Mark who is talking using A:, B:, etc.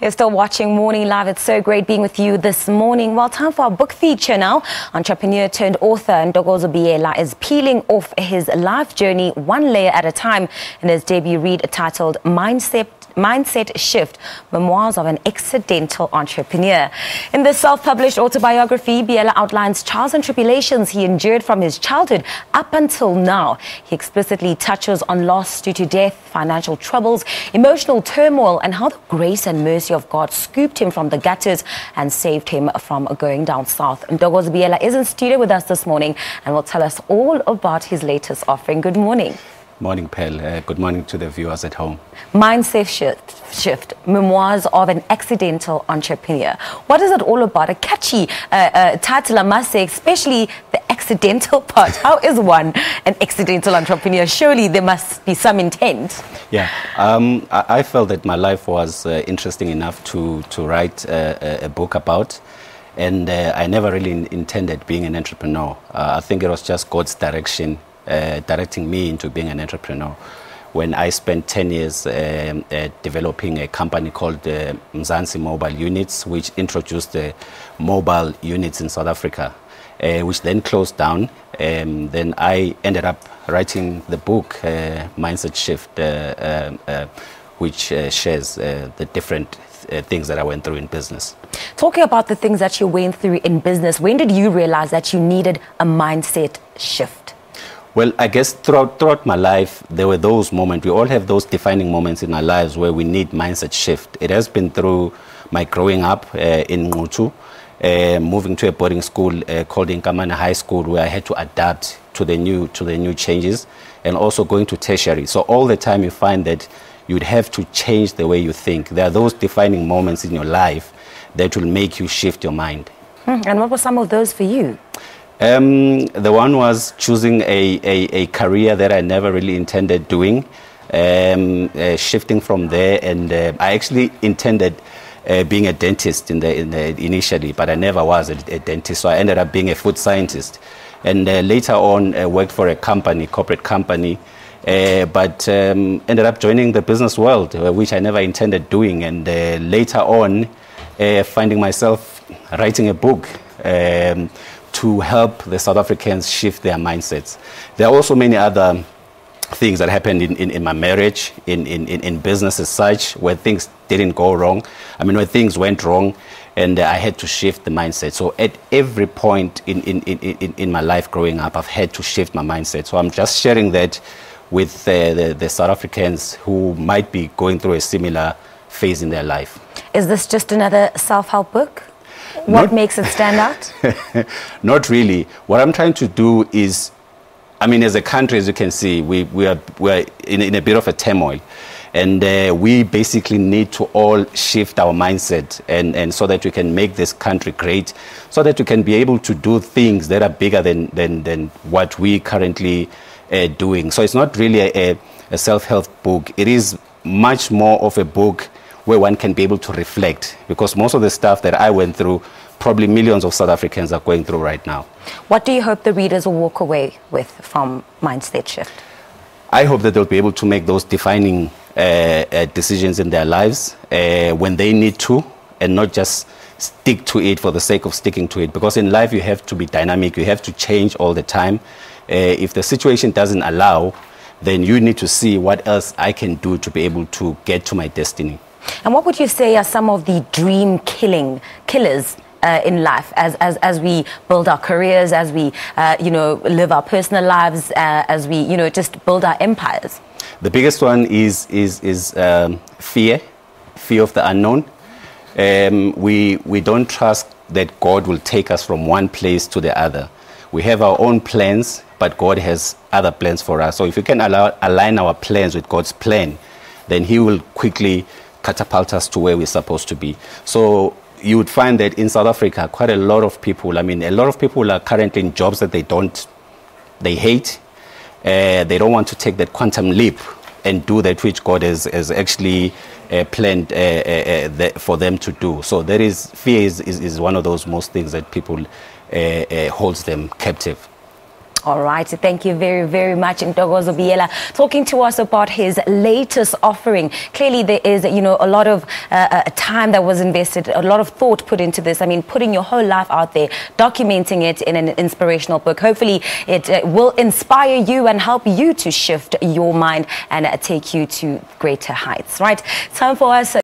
A: You're still watching Morning Live. It's so great being with you this morning. Well, time for our book feature now. Entrepreneur turned author Ntokozo Biyela is peeling off his life journey one layer at a time in his debut read titled Mindset Shift, Memoirs of an Accidental Entrepreneur. In this self-published autobiography, Biyela outlines trials and tribulations he endured from his childhood up until now. He explicitly touches on loss due to death, financial troubles, emotional turmoil, and how the grace and mercy of God scooped him from the gutters and saved him from going down south. Ntokozo Biyela is in studio with us this morning and will tell us all about his latest offering. Good morning.
B: Morning, Pearl. Good morning to the viewers at home. Mindset
A: Shift, Memoirs of an Accidental Entrepreneur. What is it all about? A catchy title, I must say, especially the accidental part. How is one an accidental entrepreneur? Surely there must be some intent.
B: Yeah, I felt that my life was interesting enough to write a book about. And I never really intended being an entrepreneur. I think it was just God's direction directing me into being an entrepreneur. When I spent 10 years developing a company called Mzansi Mobile Units, which introduced the mobile units in South Africa, which then closed down. Then I ended up writing the book, Mindset Shift, which shares the different things that I went through in business.
A: Talking about the things that you went through in business, when did you realize that you needed a mindset shift?
B: Well, I guess throughout my life, there were those moments. We all have those defining moments in our lives where we need mindset shift. It has been through my growing up in Ngutu, moving to a boarding school called Inkamana High School, where I had to adapt to the new changes, and also going to tertiary. So all the time you find that you'd have to change the way you think. There are those defining moments in your life that will make you shift your mind.
A: And what were some of those for you?
B: The one was choosing a career that I never really intended doing, shifting from there, and I actually intended being a dentist initially, but I never was a dentist, so I ended up being a food scientist. And later on, worked for a corporate company, but ended up joining the business world, which I never intended doing, and later on, finding myself writing a book to help the South Africans shift their mindsets. There are also many other things that happened in my marriage, in business as such, where things didn't go wrong. I mean, where things went wrong, and I had to shift the mindset. So at every point in my life growing up, I've had to shift my mindset. So I'm just sharing that with the South Africans who might be going through a similar phase in their life.
A: Is this just another self-help book? What makes it stand out?
B: Not really. What I'm trying to do is, I mean, as a country, as you can see, we're in a bit of a turmoil. And we basically need to all shift our mindset and so that we can make this country great, so that we can be able to do things that are bigger than what we currently doing. So it's not really a self-help book. It is much more of a book where one can be able to reflect, because most of the stuff that I went through, probably millions of South Africans are going through right now.
A: What do you hope the readers will walk away with from Mindset Shift?
B: I hope that they'll be able to make those defining decisions in their lives when they need to, and not just stick to it for the sake of sticking to it. Because in life you have to be dynamic, you have to change all the time. If the situation doesn't allow, then you need to see what else I can do to be able to get to my destiny.
A: And what would you say are some of the dream killers in life as we build our careers, as we live our personal lives, as we just build our empires?
B: The biggest one is fear of the unknown. We don't trust that God will take us from one place to the other. We have our own plans, but God has other plans for us. So if we can align our plans with God's plan, then He will quickly catapult us to where we're supposed to be. So you would find that in South Africa, quite a lot of people, I mean, a lot of people are currently in jobs that they hate. They don't want to take that quantum leap and do that which God has actually planned for them to do. So there is fear is one of those most things that people holds them captive.
A: All right, thank you very, very much, Ntokozo Biyela, talking to us about his latest offering. Clearly, there is, a lot of time that was invested, a lot of thought put into this. I mean, putting your whole life out there, documenting it in an inspirational book. Hopefully, it will inspire you and help you to shift your mind and take you to greater heights. Right? Time for us.